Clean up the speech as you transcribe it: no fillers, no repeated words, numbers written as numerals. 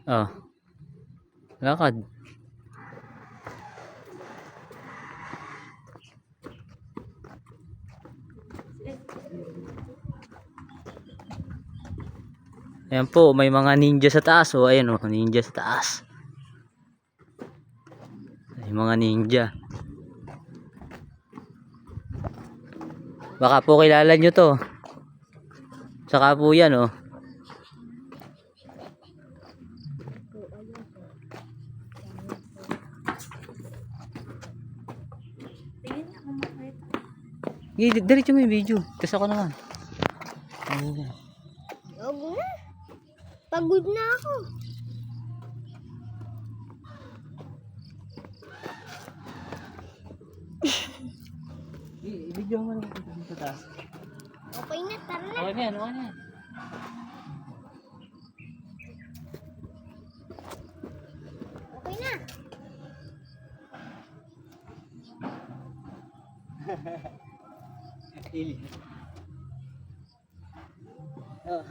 Oh, lakad. Ayan po, may mga ninja sa taas. Oh, ayan oh, ninja sa taas. May mga ninja. Baka po kilala nyo to. Saka po yan oh. Diretso mo yung video. Kasi ako naman. Huwag na. Pagod na ako. I-video mo naman sa taas. Okay na, tara na. Okay na yan, okay na yan. Okay na. Ili. Oh.